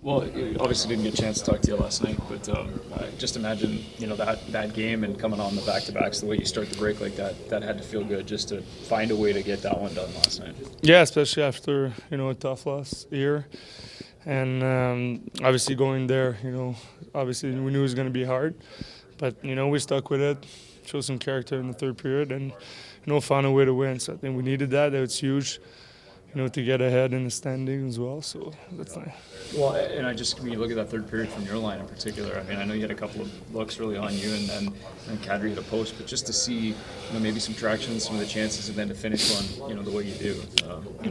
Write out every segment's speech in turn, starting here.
Well, I obviously didn't get a chance to talk to you last night, but just imagine, that game and coming on the back-to-backs, the way you start the break like that, that had to feel good just to find a way to get that one done last night. Yeah, especially after a tough loss here, and obviously going there, obviously we knew it was going to be hard, but we stuck with it, showed some character in the third period, and found a way to win. So I think we needed that. It's huge, to get ahead in the standings as well. So that's nice. Well, and when you look at that third period from your line in particular, I mean, I know you had a couple of looks really on you, and Kadri hit a post, but just to see, maybe some traction, some of the chances, and then to finish one, the way you do,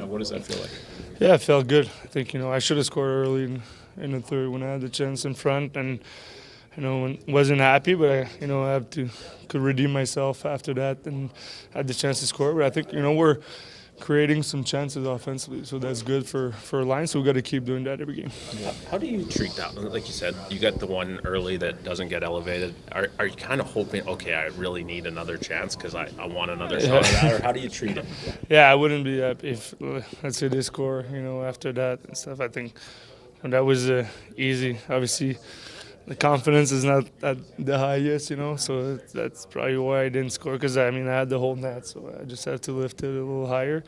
what does that feel like? Yeah, it felt good. I think I should have scored early in the third when I had the chance in front, and wasn't happy, but I could redeem myself after that and had the chance to score. But I think we're creating some chances offensively, so that's good for a line. So we got to keep doing that every game. How do you treat that? Like you said, you got the one early that doesn't get elevated. Are you kind of hoping, okay, I really need another chance because I want another shot at that, or how do you treat it? Yeah, I wouldn't be happy if, let's say, they score, after that and stuff. I think that was easy. Obviously, the confidence is not at the highest, so that's probably why I didn't score, because, I had the whole net, so I just had to lift it a little higher.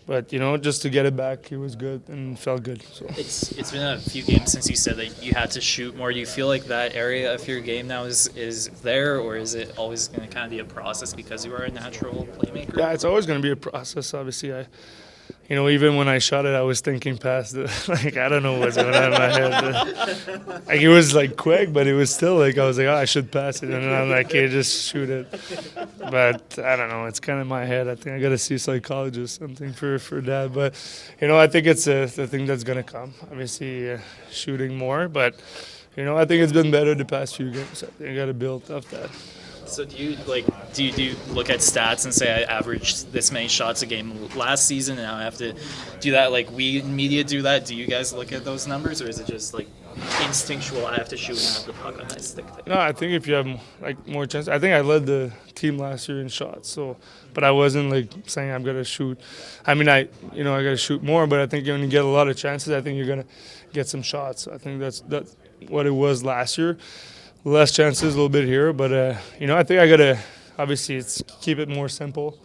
But, just to get it back, it was good and felt good. So. It's been a few games since you said that you had to shoot more. Do you feel like that area of your game now is there, or is it always going to kind of be a process because you are a natural playmaker? Yeah, it's always going to be a process, obviously. Even when I shot it, I was thinking past it. I don't know what's going on in my head. It was quick, but it was still I was like, oh, I should pass it, and then I'm like, hey, just shoot it. But I don't know. It's kind of in my head. I think I got to see a psychologist, something for that. But I think it's the thing that's going to come. Obviously, shooting more, but I think it's been better the past few games. I think I got to build up that. So do you look at stats and say I averaged this many shots a game last season and now I have to do that like we in media do that? Do you guys look at those numbers, or is it just instinctual, I have to shoot and have the puck on my stick? No, I think if you have more chance, I think I led the team last year in shots. So, but I wasn't saying I'm gonna shoot. I gotta shoot more. But I think when you get a lot of chances, I think you're gonna get some shots. I think that's what it was last year. Less chances, a little bit here, but I think I gotta obviously keep it more simple,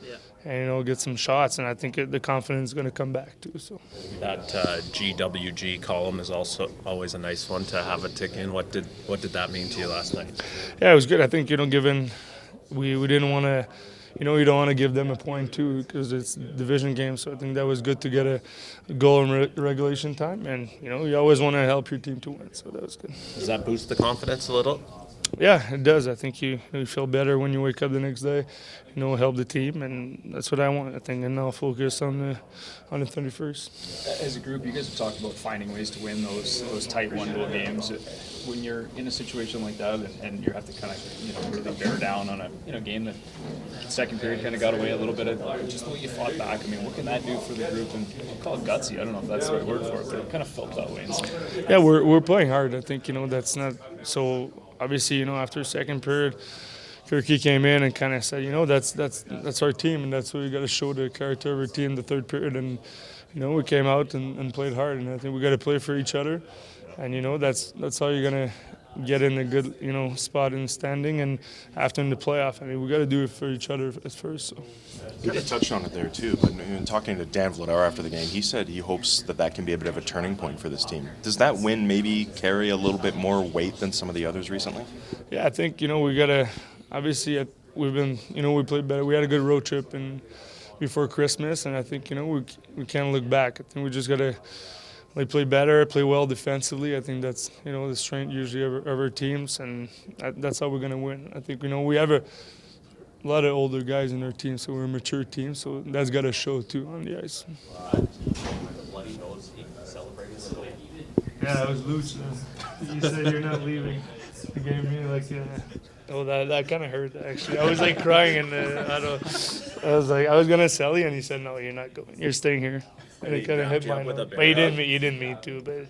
and get some shots, and I think the confidence is gonna come back too. So that GWG column is also always a nice one to have a tick in. What did that mean to you last night? Yeah, it was good. I think given we didn't want to. You don't want to give them a point too because it's division game. So I think that was good to get a goal in regulation time, and you always want to help your team to win. So that was good. Does that boost the confidence a little? Yeah, it does. I think you feel better when you wake up the next day. Help the team, and that's what I want. I think, and now focus on the 31st. As a group, you guys have talked about finding ways to win those tight one-goal games. When you're in a situation like that, and you have to kind of really bear down on a game that second period kind of got away a little bit, just the way you fought back. I mean, what can that do for the group? And I'll call it gutsy. I don't know if that's the right word for it, but it kind of felt that way. Yeah, we're playing hard. I think that's not so. Obviously, after second period, Kirky came in and kind of said, that's our team, and that's what we got to show the character of our team the third period. And we came out and played hard, and I think we got to play for each other. And that's how you're gonna get in a good spot in the standing, and after in the playoff. I mean, we got to do it for each other at first. So. You kind of touched on it there too, but in talking to Dan Vladar after the game, he said he hopes that can be a bit of a turning point for this team. Does that win maybe carry a little bit more weight than some of the others recently? Yeah, I think we gotta. Obviously, we've been we played better. We had a good road trip before Christmas, and I think we can't look back. I think we just gotta. Play better, play well defensively. I think that's the strength usually of our teams, and that's how we're gonna win. I think we have a lot of older guys in our team, so we're a mature team. So that's got to show too on the ice. Yeah, that was loose. You said you're not leaving. You gave me oh, that kind of hurt actually. I was crying, and I was I was gonna sell you, and he said, no, you're not going. You're staying here. And it kind of hit my nose. But he didn't mean to, but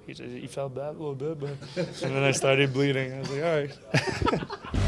he felt bad a little bit. And then I started bleeding. I was like, all right.